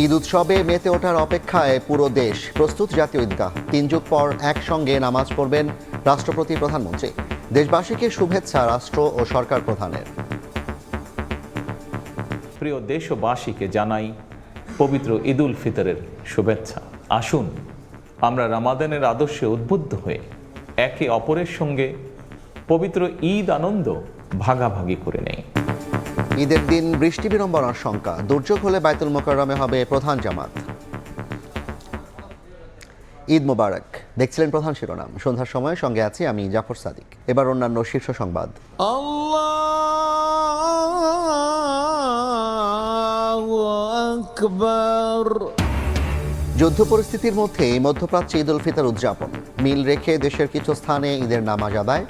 ঈদ উৎসবে মেতে ওঠার অপেক্ষায় পুরো দেশ। প্রস্তুত জাতীয় ঈদগাহ। ৩ যুগ পর একসঙ্গে নামাজ পড়বেন রাষ্ট্রপতি, প্রধানমন্ত্রী। দেশবাসীকে শুভেচ্ছা রাষ্ট্র ও সরকার প্রধানের। প্রিয় দেশবাসীকে জানাই পবিত্র ঈদ উল ফিতরের শুভেচ্ছা। আসুন আমরা রমাদানের আদর্শে উদ্বুদ্ধ হয়ে একে অপরের সঙ্গে পবিত্র ঈদ আনন্দ ভাগাভাগি করে নেই। ঈদের দিন বৃষ্টি বিড়ম্বনার শঙ্কা। দুর্যোগ হলে বায়তুল মোকাররমে হবে প্রধান জামাত। ঈদ মোবারক। দেখছিলেন প্রধান শিরোনাম। সন্ধ্যার সময় সঙ্গে আছি আমি জাফর সাদিক। এবার অন্যান্য শীর্ষ সংবাদ। আল্লাহু আকবার। যুদ্ধ পরিস্থিতির মধ্যেই মধ্যপ্রাচ্যে ঈদ উল ফিতর উদযাপন। মিল রেখে দেশের কিছু স্থানে ঈদের নামাজ আদায়।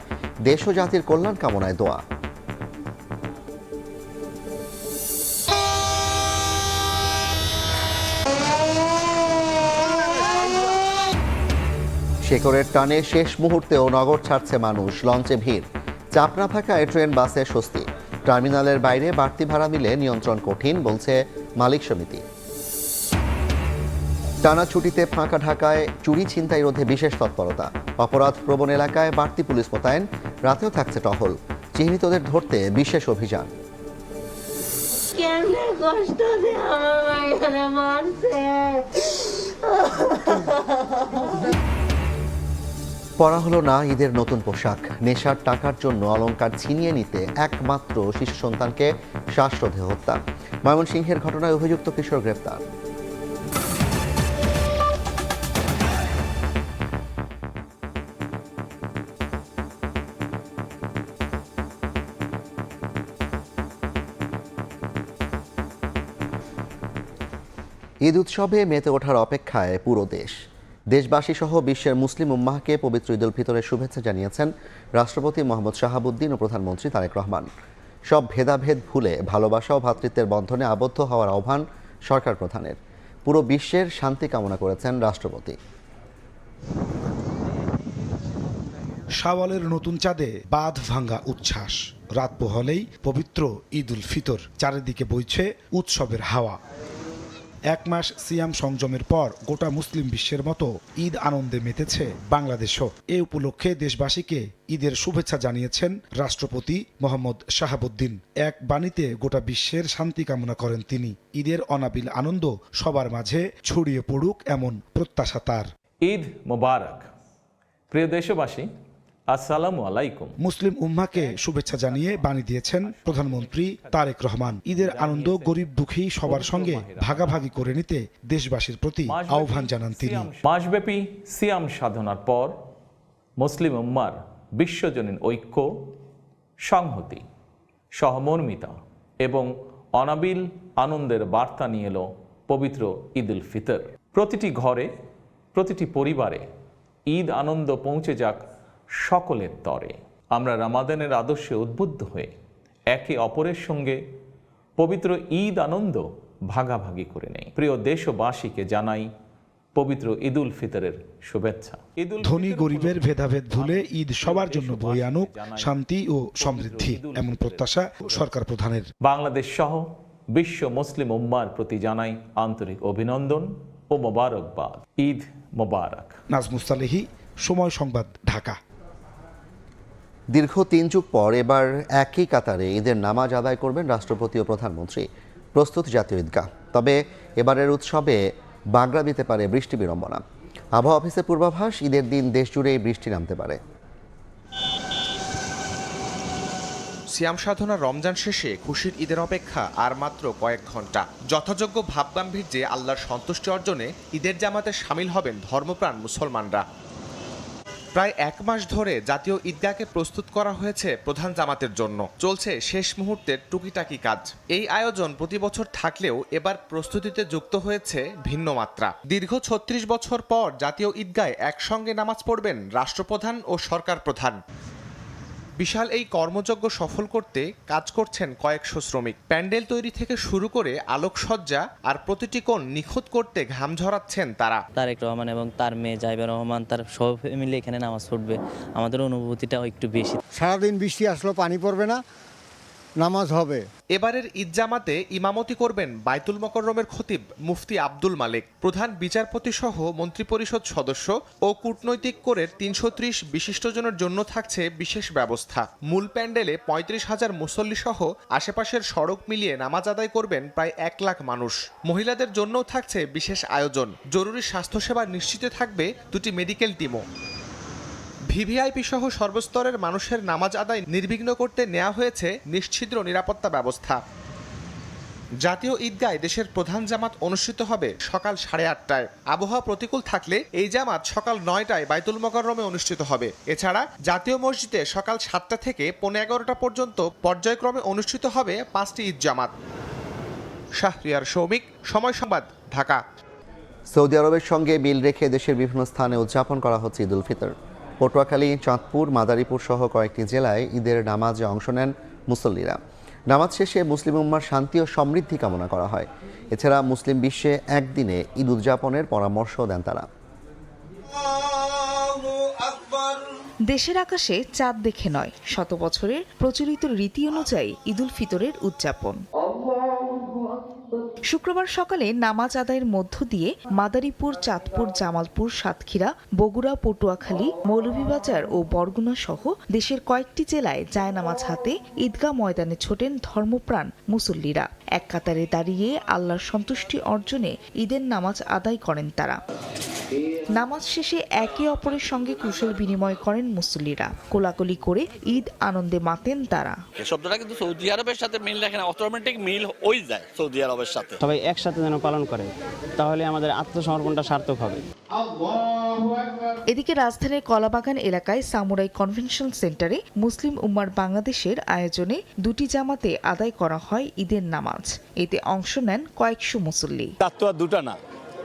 দেশ ও জাতির কল্যাণ কামনায় দোয়া। শেকড়ের টানে শেষ মুহূর্তেও নগর ছাড়ছে মানুষ। লঞ্চে ভিড়। চাপ না থাকায় ট্রেন বাসে স্বস্তি। টার্মিনালের বাইরে বাড়তি ভাড়া নিলে নিয়ন্ত্রণ কঠিন, বলছে মালিক সমিতি। টানা ছুটিতে ফাঁকা ঢাকায় চুরি ছিনতাই রোধে বিশেষ তৎপরতা। অপরাধ প্রবণ এলাকায় বাড়তি পুলিশ মোতায়েন। রাতেও থাকছে টহল। চিহ্নিতদের ধরতে বিশেষ অভিযান। পরা হলো না ঈদের নতুন পোশাক। নেশার টাকার জন্য অলংকার ছিনিয়ে নিতে একমাত্র শিশু সন্তানকে শ্বাসরোধে হত্যা। ময়মনসিংহের ঘটনায় অভিযুক্ত কিশোর গ্রেফতার। ঈদ উৎসবে মেতে ওঠার অপেক্ষায় পুরো দেশ। দেশবাসী সহ বিশ্বের মুসলিম উম্মাহকে পবিত্র ঈদ উল ফিতরের শুভেচ্ছা জানিয়েছেন রাষ্ট্রপতি মোহাম্মদ শাহাবুদ্দিন ও প্রধানমন্ত্রী তারেক রহমান। সব ভেদাভেদ ভুলে ভালোবাসা ও ভ্রাতৃত্বের বন্ধনে আবদ্ধ হওয়ার আহ্বান সরকার প্রধানের। পুরো বিশ্বের শান্তি কামনা করেছেন রাষ্ট্রপতি। শাওয়ালের নতুন চাঁদে বাঁধ ভাঙ্গা উচ্ছ্বাস। রাত পোহলেই পবিত্র ঈদ উল ফিতর। চারিদিকে বইছে উৎসবের হাওয়া। এক মাস সিয়াম সংযমের পর গোটা মুসলিম বিশ্বের মতো ঈদ আনন্দে মেতেছে বাংলাদেশও। এ উপলক্ষে দেশবাসীকে ঈদের শুভেচ্ছা জানিয়েছেন রাষ্ট্রপতি মোহাম্মদ শাহাবুদ্দিন। এক বাণীতে গোটা বিশ্বের শান্তি কামনা করেন তিনি। ঈদের অনাবিল আনন্দ সবার মাঝে ছড়িয়ে পড়ুক এমন প্রত্যাশা তার। ঈদ মোবারক। প্রিয় দেশবাসী, আসসালামু আলাইকুম। মুসলিম উম্মাকে শুভেচ্ছা জানিয়ে বাণী দিয়েছেন প্রধানমন্ত্রী তারেক রহমান। ঈদের আনন্দ গরিব দুঃখী সবার সঙ্গে ভাগাভাগি করে নিতে দেশবাসীর প্রতি আহ্বান জানান তিনি। মাসব্যাপী সিয়াম সাধনার পর মুসলিম উম্মার বিশ্বজনীন ঐক্য, সংহতি, সহমর্মিতা এবং অনাবিল আনন্দের বার্তা নিয়ে এলো পবিত্র ঈদ উল ফিতর। প্রতিটি ঘরে, প্রতিটি পরিবারে ঈদ আনন্দ পৌঁছে যাক সকলের তরে। আমরা রমাদানের আদর্শে উদ্বুদ্ধ হয়ে একে অপরের সঙ্গে পবিত্র ঈদ আনন্দ ভাগাভাগি করে নেই। প্রিয় দেশবাসীকে জানাই পবিত্র ঈদ উল ফিতরের শুভেচ্ছা। ধনী গরিবের ভেদাভেদ ভুলে ঈদ সবার জন্য বয়ে আনুক শান্তি ও সমৃদ্ধি, এমন প্রত্যাশা সরকার প্রধানের। বাংলাদেশ সহ বিশ্ব মুসলিম উম্মার প্রতি জানাই আন্তরিক অভিনন্দন ও মোবারকবাদ। ঈদ মোবারক। নাজমুস্তালেহি, সময় সংবাদ, ঢাকা। দীর্ঘ ৩ যুগ পর এবার একই কাতারে ঈদের নামাজ আদায় করবেন রাষ্ট্রপতি ও প্রধানমন্ত্রী। প্রস্তুত জাতীয় ঈদগাহ। তবে এবারের উৎসবে বাগড়া দিতে পারে বৃষ্টি বিড়ম্বনা। আবহাওয়া অফিসের পূর্বাভাস, ঈদের দিন দেশ জুড়েই বৃষ্টি নামতে পারে। সিয়াম সাধনা রমজান শেষে খুশির ঈদের অপেক্ষা আর মাত্র কয়েক ঘন্টা। যথাযোগ্য ভাবগাম্ভীর্যে আল্লাহর সন্তুষ্টি অর্জনে ঈদের জামাতে সামিল হবেন ধর্মপ্রাণ মুসলমানরা। প্রায় এক মাস ধরে জাতীয় ঈদগাহকে প্রস্তুত করা হয়েছে প্রধান জামাতের জন্য। চলছে শেষ মুহূর্তের টুকিটাকি কাজ। এই আয়োজন প্রতি বছর থাকলেও এবার প্রস্তুতিতে যুক্ত হয়েছে ভিন্ন মাত্রা। দীর্ঘ ৩৬ বছর পর জাতীয় ঈদগাহে একসঙ্গে নামাজ পড়বেন রাষ্ট্রপ্রধান ও সরকার প্রধান। বিশাল এই কর্মযজ্ঞ সফল করতে কাজ করছেন কয়েকশো শ্রমিক। প্যান্ডেল তৈরি থেকে শুরু করে আলোকসজ্জা আর প্রতিটি কোণ নিখুঁত করতে ঘাম ঝরাচ্ছেন তারা। তারেক রহমান এবং তার মেয়ে জাইবা রহমান, তার সব ফ্যামিলি এখানে নামাজ পড়বে। আমাদের অনুভূতিটাও একটু বেশি। সারাদিন বৃষ্টি আসলো, পানি পড়বে না, নামাজ হবে। এবারের ঈদ জামাতে ইমামতি করবেন বায়তুল মোকাররমের খতিব মুফতি আব্দুল মালিক। প্রধান বিচারপতি সহ মন্ত্রিপরিষদ সদস্য ও কূটনৈতিক কোরের ৩৩০ বিশিষ্টজনের জন্য থাকছে বিশেষ ব্যবস্থা। মূল প্যান্ডেলে ৩৫,০০০ মুসল্লি সহ আশেপাশের সড়ক মিলিয়ে নামাজ আদায় করবেন প্রায় ১ লাখ মানুষ। মহিলাদের জন্যও থাকছে বিশেষ আয়োজন। জরুরি স্বাস্থ্যসেবা নিশ্চিত থাকবে 2টি মেডিকেল টিমও। ভিভিআইপি সহ সর্বস্তরের মানুষের নামাজ আদায় নির্বিঘ্ন করতে নেওয়া হয়েছে নিশ্ছিদ্র নিরাপত্তা ব্যবস্থা। জাতীয় ঈদগায় দেশের প্রধান জামাত অনুষ্ঠিত হবে সকাল 8:30টায়। আবহাওয়া প্রতিকূল থাকলে এই জামাত সকাল 9টায় বায়তুল মোকাররমে অনুষ্ঠিত হবে। এছাড়া জাতীয় মসজিদে সকাল 7টা থেকে 11:15 পর্যন্ত পর্যায়ক্রমে অনুষ্ঠিত হবে 5টি ঈদ জামাত। শাহরিয়ার সৌমিক, সময় সংবাদ, ঢাকা। সৌদি আরবের সঙ্গে মিল রেখে দেশের বিভিন্ন স্থানে উদযাপন করা হচ্ছে ঈদ উল ফিতর। পটুয়াখালী, চাঁদপুর, মাদারীপুর সহ কয়েকটি জেলায় ঈদের নামাজে অংশ নেন মুসল্লিরা। নামাজ শেষে মুসলিম উম্মার শান্তি ও সমৃদ্ধি কামনা করা হয়। এছাড়া মুসলিম বিশ্বে একদিনে ঈদ উদযাপনের পরামর্শ দেন তারা। দেশের আকাশে চাঁদ দেখে নয়, শত বছরের প্রচলিত রীতি অনুযায়ী ঈদ উল ফিতরের উদযাপন। শুক্রবার সকালে নামাজ আদায়ের মধ্য দিয়ে মাদারীপুর, চাঁদপুর, জামালপুর, সাতক্ষীরা, বগুড়া, পটুয়াখালী, মৌলভীবাজার ও বরগুনা সহ দেশের কয়েকটি জেলায় জায়নামাজ হাতে ঈদগাহ ময়দানে ছোটেন ধর্মপ্রাণ মুসল্লিরা। এক কাতারে দাঁড়িয়ে আল্লাহর সন্তুষ্টি অর্জনে ঈদের নামাজ আদায় করেন তারা। নামাজ শেষে একে অপরের সঙ্গে কুশল বিনিময় করেন মুসল্লিরা। কোলাকুলি করে ঈদ আনন্দে মাতেন তারা। শব্দটা কিন্তু সৌদি আরবের সাথে মিল রাখে না, অটোমেটিক মিল হয়ে যায় সৌদি আরবের সাথে। সবাই একসাথে যেন পালন করে, তাহলে আমাদের আত্মসমর্পণটা সার্থক হবে। এদিকে রাজধানীর কলাবাগান এলাকায় সামুরাই কনভেনশন সেন্টারে মুসলিম উম্মার বাংলাদেশের আয়োজনে 2টি জামাতে আদায় করা হয় ঈদের নামাজ। এতে অংশ নেন কয়েকশো মুসল্লি। চাঁদ তো আর দুটা না,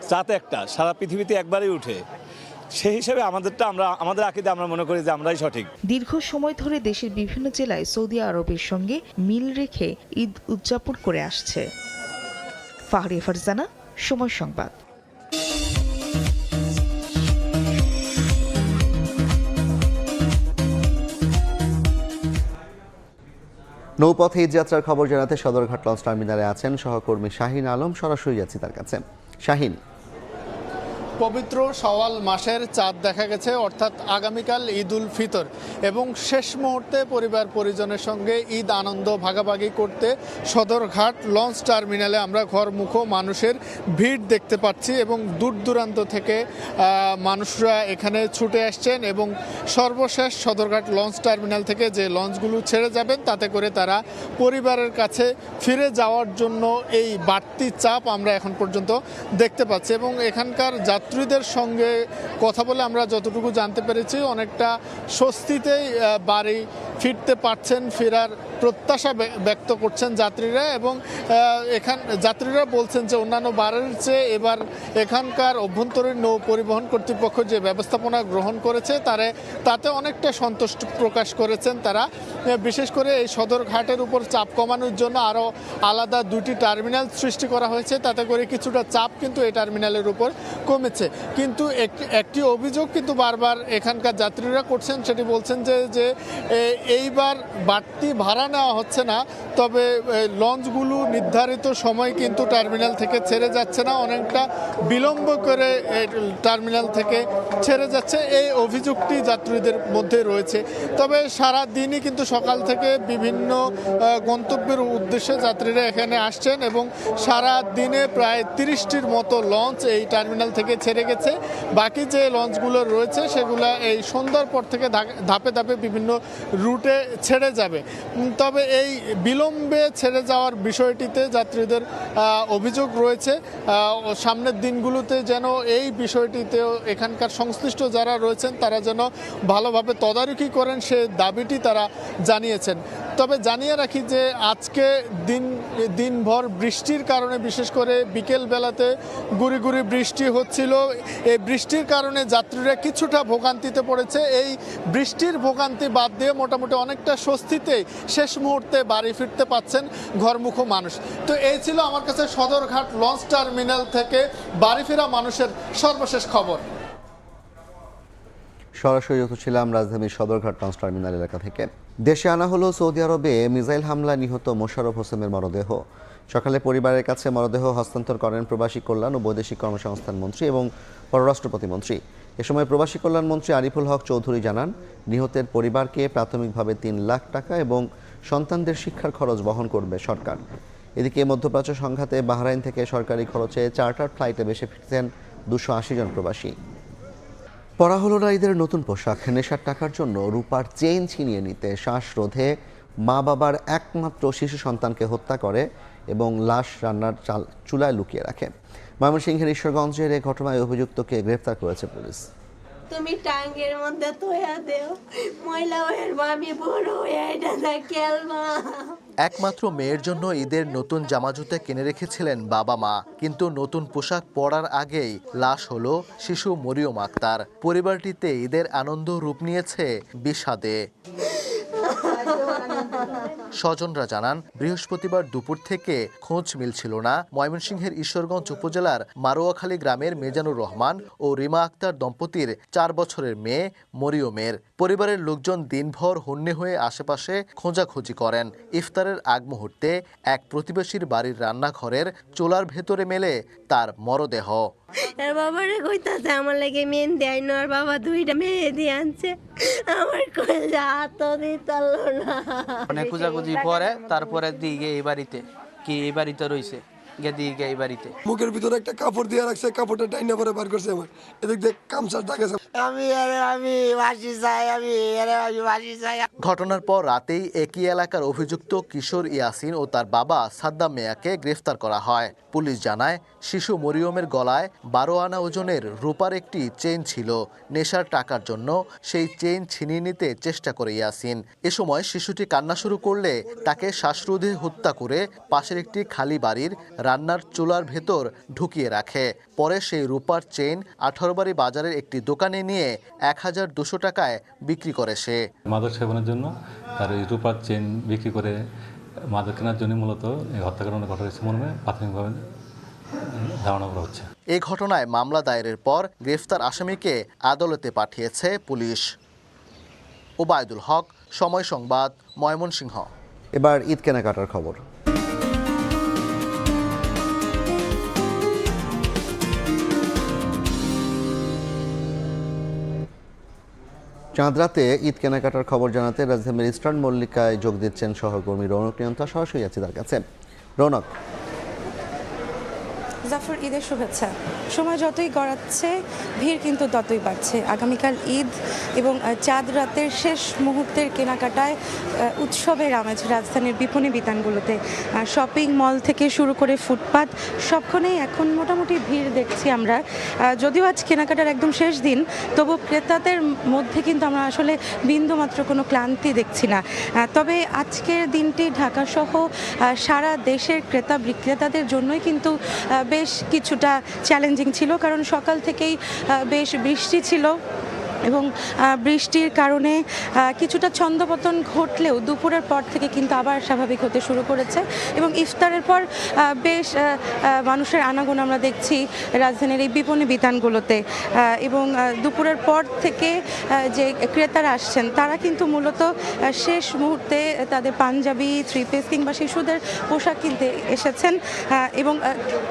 চাঁদ একটা, সারা পৃথিবীতে একবারই উঠে। সেই হিসেবে আমাদের আকীদা আমরা মনে করি যে আমরাই সঠিক। দীর্ঘ সময় ধরে দেশের বিভিন্ন জেলায় সৌদি আরবের সঙ্গে মিল রেখে ঈদ উদযাপন করে আসছে। ফাহরিয়া ফারজানা, সময় সংবাদ। নৌপথে ঈদ যাত্রার খবর জানাতে সদরঘাট লঞ্চ টার্মিনালে আছেন সহকর্মী শাহিন আলম। সরাসরি যাচ্ছি তার কাছে। শাহিন, পবিত্র শাওয়াল মাসের চাঁদ দেখা গেছে, অর্থাৎ আগামীকাল ঈদ উল ফিতর, এবং শেষ মুহূর্তে পরিবার পরিজনের সঙ্গে ঈদ আনন্দ ভাগাভাগি করতে সদরঘাট লঞ্চ টার্মিনালে আমরা ঘরমুখো মানুষের ভিড় দেখতে পাচ্ছি এবং দূর দূরান্ত থেকে মানুষরা এখানে ছুটে আসছেন এবং সর্বশেষ সদরঘাট লঞ্চ টার্মিনাল থেকে যে লঞ্চগুলো ছেড়ে যাবেন তাতে করে তারা পরিবারের কাছে ফিরে যাওয়ার জন্য এই বাড়তি চাপ আমরা এখন পর্যন্ত দেখতে পাচ্ছি। এবং এখানকার যাত্রীদের সঙ্গে কথা বলে আমরা যতটুকু জানতে পেরেছি অনেকটা স্বস্তিতেই বাড়ি ফিরতে পারছেন, ফেরার প্রত্যাশা ব্যক্ত করছেন যাত্রীরা। এবং যাত্রীরা বলছেন যে অন্যান্য বারের চেয়ে এবার এখানকার অভ্যন্তরীণ নৌ পরিবহন কর্তৃপক্ষ যে ব্যবস্থাপনা গ্রহণ করেছে তাতে অনেকটা সন্তুষ্ট প্রকাশ করেছেন তারা। বিশেষ করে এই সদরঘাটের উপর চাপ কমানোর জন্য আরও আলাদা 2টি টার্মিনাল সৃষ্টি করা হয়েছে, তাতে করে কিছুটা চাপ কিন্তু এই টার্মিনালের উপর কমেছে। কিন্তু একটি অভিযোগ কিন্তু বারবার এখানকার যাত্রীরা করছেন, সেটি বলছেন যে এইবার বাড়তি ভাড়া নেওয়া হচ্ছে না, তবে লঞ্চগুলো নির্ধারিত সময় কিন্তু টার্মিনাল থেকে ছেড়ে যাচ্ছে না, অনেকটা বিলম্ব করে টার্মিনাল থেকে ছেড়ে যাচ্ছে, এই অভিযোগটি যাত্রীদের মধ্যে রয়েছে। তবে সারা দিনই কিন্তু সকাল থেকে বিভিন্ন গন্তব্যের উদ্দেশ্যে যাত্রীরা এখানে আসছেন এবং সারা দিনে প্রায় 30টির মতো লঞ্চ এই টার্মিনাল থেকে ছেড়ে গেছে। বাকি যে লঞ্চগুলো রয়েছে সেগুলো এই সন্ধ্যার পর থেকে ধাপে ধাপে বিভিন্ন রুটে ছেড়ে যাবে। তবে এই বিলম্বে ছেড়ে যাওয়ার বিষয়টিতে যাত্রীদের অভিযোগ রয়েছে। সামনের দিনগুলোতে যেন এই বিষয়টিতেও এখানকার সংশ্লিষ্ট যারা রয়েছেন তারা যেন ভালোভাবে তদারকি করেন, সে দাবিটি তারা জানিয়েছেন। তবে জানিয়ে রাখি যে আজকে দিনভর বৃষ্টির কারণে, বিশেষ করে বিকেল বেলাতে গুড়ি গুড়ি বৃষ্টি হচ্ছিল, এই বৃষ্টির কারণে যাত্রীরা কিছুটা ভোগান্তিতে পড়েছে। এই বৃষ্টির ভোগান্তি বাদ দিয়ে মোটামুটি অনেকটা স্বস্তিতে শেষ মুহূর্তে বাড়ি ফিরতে পাচ্ছেন ঘরমুখো মানুষ। তো এই ছিল আমার কাছে সদরঘাট লঞ্চ টার্মিনাল থেকে বাড়ি ফেরা মানুষের সর্বশেষ খবর। সরাসরি যুক্ত ছিলাম রাজধানীর সদরঘাট লঞ্চ টার্মিনাল এলাকা থেকে। দেশে আনা হলো সৌদি আরবে মিসাইল হামলায় নিহত মোশাররফ হোসেনের মরদেহ। সকালে পরিবারের কাছে মরদেহ হস্তান্তর করেন প্রবাসী কল্যাণ ও বৈদেশিক কর্মসংস্থান মন্ত্রী এবং পররাষ্ট্র প্রতিমন্ত্রী। এ সময় প্রবাসী কল্যাণ মন্ত্রী আরিফুল হক চৌধুরী জানান, নিহতের পরিবারকে প্রাথমিকভাবে ৩ লাখ টাকা এবং সন্তানদের শিক্ষার খরচ বহন করবে সরকার। এদিকে মধ্যপ্রাচ্য সংঘাতে বাহরাইন থেকে সরকারি খরচে চার্টার ফ্লাইটে ভেসে ফিরছেন 280 জন প্রবাসী। পরা হলো না ঈদের নতুন পোশাক। নেশার টাকার জন্য রূপার চেইন ছিনিয়ে নিতে শ্বাসরোধে মা বাবার একমাত্র শিশু সন্তানকে হত্যা করে এবং লাশ রান্নার চুলায় লুকিয়ে রাখে। ময়মনসিংহের ঈশ্বরগঞ্জের এই ঘটনায় অভিযুক্তকে গ্রেফতার করেছে পুলিশ। তুমি টাঙ্গের মধ্যে তোয়া দেও, ময়লা হয়ে আমি বড় হয়ে এটা না খেলবা। একমাত্র মেয়ের জন্য ঈদের নতুন জামা জুতা কিনে রেখেছিলেন বাবা মা, কিন্তু নতুন পোশাক পরার আগেই লাশ হলো শিশু মরিয়ম আক্তার। পরিবারটিতে ঈদের আনন্দ রূপ নিয়েছে বিষাদে। স্বজনরা জানান, বৃহস্পতিবার দুপুর থেকে খোঁজ মিলছিল না ময়মনসিংহের ঈশ্বরগঞ্জ উপজেলার মারোয়াখালী গ্রামের মেজানুর রহমান ও রিমা আক্তার দম্পতির 4 বছরের মেয়ে মরিয়মের। পরিবারের লোকজন দিনভর হন্যে হয়ে আশেপাশে খোঁজাখুঁজি করেন। ইফতারের আগ মুহূর্তে এক প্রতিবেশীর বাড়ির রান্নাঘরের চুলার ভেতরে মেলে তার মরদেহ। আর বাবারে কইতাছে আমার লাগে মেন দেয় না, আর বাবা 2টা মেহেদি আনছে, আমার কইলা হাত দিতাল না। অনেক খোঁজাখুঁজি পরে তারপরে দিকে এই বাড়িতে রইছে, দিকে এই বাড়িতে মুখের ভিতরে একটা কাপড় দিয়ে রাখছে, কাপড়টা টাইনা পরে বার করছে। আমার এদিক দিয়ে কামসার দাগ আছে। আমি বাসি চাই। ঘটনার পর রাতেই একই এলাকার অভিযুক্ত কিশোর ইয়াসিন ও তার বাবা সাদ্দাম মিয়াকে গ্রেফতার করা হয়। পুলিশ জানায়, শিশু মরিয়মের গলায় 12 আনা ওজনের রূপার একটি চেইন ছিল। নেশার টাকার জন্য সেই চেইন ছিনিয়ে নিতে চেষ্টা করে ইয়াসিন। এ সময় শিশুটি কান্না শুরু করলে তাকে শ্বাসরোধে হত্যা করে পাশের একটি খালি বাড়ির রান্নার চুলার ভেতর ঢুকিয়ে রাখে। পরে সেই রূপার চেইন 18 বাড়ি বাজারের একটি দোকানে নিয়ে 1200 টাকায় বিক্রি করে সে। মাদক সেবনের জন্য তার এই রূপার চেইন বিক্রি করে মাদক কেনার জন্য মূলত এই হত্যাকাণ্ড ঘটা হয়েছে মর্মে প্রাথমিকভাবে ধারণা করা হচ্ছে। এই ঘটনায় মামলা দায়েরের পর গ্রেফতার আসামিকে আদালতে পাঠিয়েছে পুলিশ। ওবায়দুল হক, সময় সংবাদ, ময়মনসিংহ। এবার ঈদ কেনাকাটার খবর। চাঁদরাতে ঈদ কেনাকাটার খবর জানাতে রাজধানীর ইস্টার্ন মল্লিকায় যোগ দিচ্ছেন সহকর্মী রৌনক নিয়ন্ত্রণ। সরাসরি আছি তার কাছে। রৌনক, জাফর, ঈদের শুভেচ্ছা। সময় যতই গড়াচ্ছে ভিড় কিন্তু ততই বাড়ছে। আগামীকাল ঈদ এবং চাঁদ রাতের শেষ মুহূর্তের কেনাকাটায় উৎসবের আমেজ রাজধানীর বিপণী বিতানগুলোতে। শপিং মল থেকে শুরু করে ফুটপাত সবখানেই এখন মোটামুটি ভিড় দেখছি আমরা। যদিও আজ কেনাকাটার একদম শেষ দিন, তবু ক্রেতাদের মধ্যে কিন্তু আমরা আসলে বিন্দুমাত্র কোনো ক্লান্তি দেখছি না। তবে আজকের দিনটি ঢাকাসহ সারা দেশের ক্রেতা বিক্রেতাদের জন্যই কিন্তু বেশ কিছুটা চ্যালেঞ্জিং ছিল, কারণ সকাল থেকেই বেশ বৃষ্টি ছিল এবং বৃষ্টির কারণে কিছুটা ছন্দপতন ঘটলেও দুপুরের পর থেকে কিন্তু আবার স্বাভাবিক হতে শুরু করেছে এবং ইফতারের পর বেশ মানুষের আনাগোন আমরা দেখছি রাজধানীর এই বিপণী বিতানগুলোতে। এবং দুপুরের পর থেকে যে ক্রেতারা আসছেন তারা কিন্তু মূলত শেষ মুহূর্তে তাদের পাঞ্জাবি, 3 পিস কিংবা শিশুদের পোশাক কিনতে এসেছেন এবং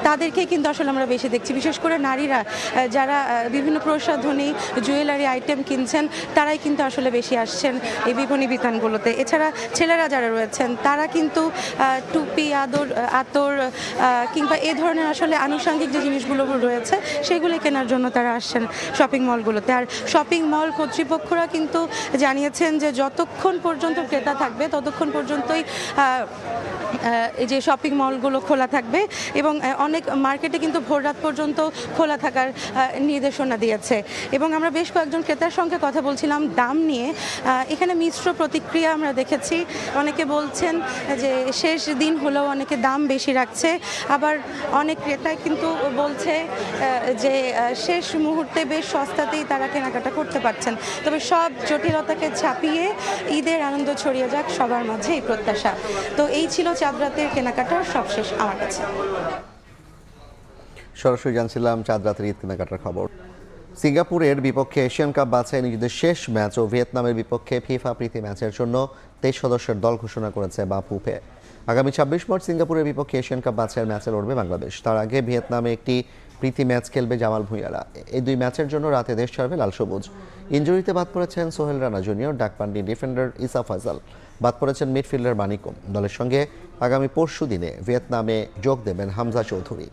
তাদেরকেই কিন্তু আসলে আমরা বেশি দেখছি। বিশেষ করে নারীরা যারা বিভিন্ন প্রসাধনী, জুয়েলারি আইটেম কিনছেন তারাই কিন্তু আসলে বেশি আসছেন এই বিপণী বিতানগুলোতে। এছাড়া ছেলেরা যারা রয়েছেন তারা কিন্তু টুপি, আতর কিংবা এ ধরনের আসলে আনুষঙ্গিক যে জিনিসগুলো রয়েছে সেগুলো কেনার জন্য তারা আসছেন শপিং মলগুলোতে। আর শপিং মল কর্তৃপক্ষরা কিন্তু জানিয়েছেন যে যতক্ষণ পর্যন্ত ক্রেতা থাকবে ততক্ষণ পর্যন্তই এই যে শপিং মলগুলো খোলা থাকবে এবং অনেক মার্কেটে কিন্তু ভোর রাত পর্যন্ত খোলা থাকার নির্দেশনা দিয়েছে। এবং আমরা বেশ কয়েকজন ক্রেতার সঙ্গে কথা বলছিলাম দাম নিয়ে। এখানে মিশ্র প্রতিক্রিয়া আমরা দেখেছি। অনেকে বলছেন যে শেষ দিন হলেও অনেকে দাম বেশি রাখছে, আবার অনেক ক্রেতাই কিন্তু বলছে যে শেষ মুহূর্তে বেশ সস্তাতেই তারা কেনাকাটা করতে পারছেন। তবে সব জটিলতাকে ছাপিয়ে ঈদের আনন্দ ছড়িয়ে যাক সবার মাঝে, এই প্রত্যাশা। তো এই ছিল চাঁদ রাতের কেনাকাটার সবশেষ আমার কাছে। সরাসরি জানছিলাম চাঁদ রাতের ঈদ কেনাকাটার খবর। সিঙ্গাপুরের বিপক্ষে এশিয়ান কাপ বাছাই নিজেদের শেষ ম্যাচ ও ভিয়েতনামের বিপক্ষে ফিফা প্রীতি ম্যাচের জন্য 23 সদস্যের দল ঘোষণা করেছে বাফুফে। আগামী 26 মার্চ সিঙ্গাপুরের বিপক্ষে এশিয়ান কাপ বাছাইয়ের ম্যাচে লড়বে বাংলাদেশ। তার আগে ভিয়েতনামে একটি প্রীতি ম্যাচ খেলবে জামাল ভুঁইয়ারা। এই দুই ম্যাচের জন্য রাতে দেশ ছাড়বে লাল সবুজ। ইনজুরিতে বাদ পড়েছেন সোহেল রানা জুনিয়র, ডাকপান্ডি ডিফেন্ডার ইসা ফয়সাল, বাদ পড়েছেন মিডফিল্ডার মানিকম। দলের সঙ্গে আগামী পরশু দিনে ভিয়েতনামে যোগ দেবেন হামজা চৌধুরী।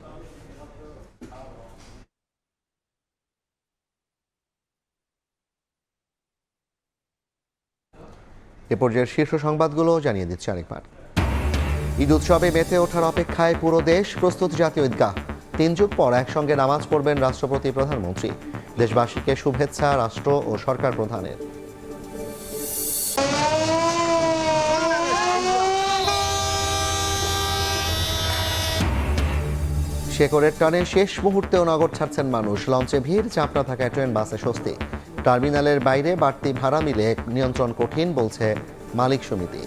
এ পর্যায়ের শীর্ষ সংবাদগুলো জানিয়ে দিচ্ছে আরেকবার। ঈদ উৎসবে মেতে ওঠার অপেক্ষায় পুরো দেশ, প্রস্তুত জাতীয় ঈদগাহ। 3 যুগ পর একসঙ্গে নামাজ পড়বেন রাষ্ট্রপতি, প্রধানমন্ত্রী। দেশবাসীকে শুভেচ্ছা রাষ্ট্র ও সরকার প্রধানের। শেকড়ের টানে শেষ মুহূর্তেও নগর ছাড়ছেন মানুষ। লঞ্চে ভিড়, চাপড়া থাকায় ট্রেন, বাসে স্বস্তি। টার্মিনালের বাইরে বাড়তি ভাড়া মিলে নিয়ন্ত্রণ কঠিন, বলছে মালিক সমিতি।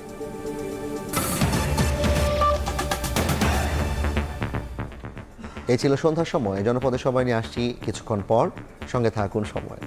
এই ছিল সন্ধ্যার সময়। জনপদের সময় নিয়ে আসছি কিছুক্ষণ পর, সঙ্গে থাকুন সময়।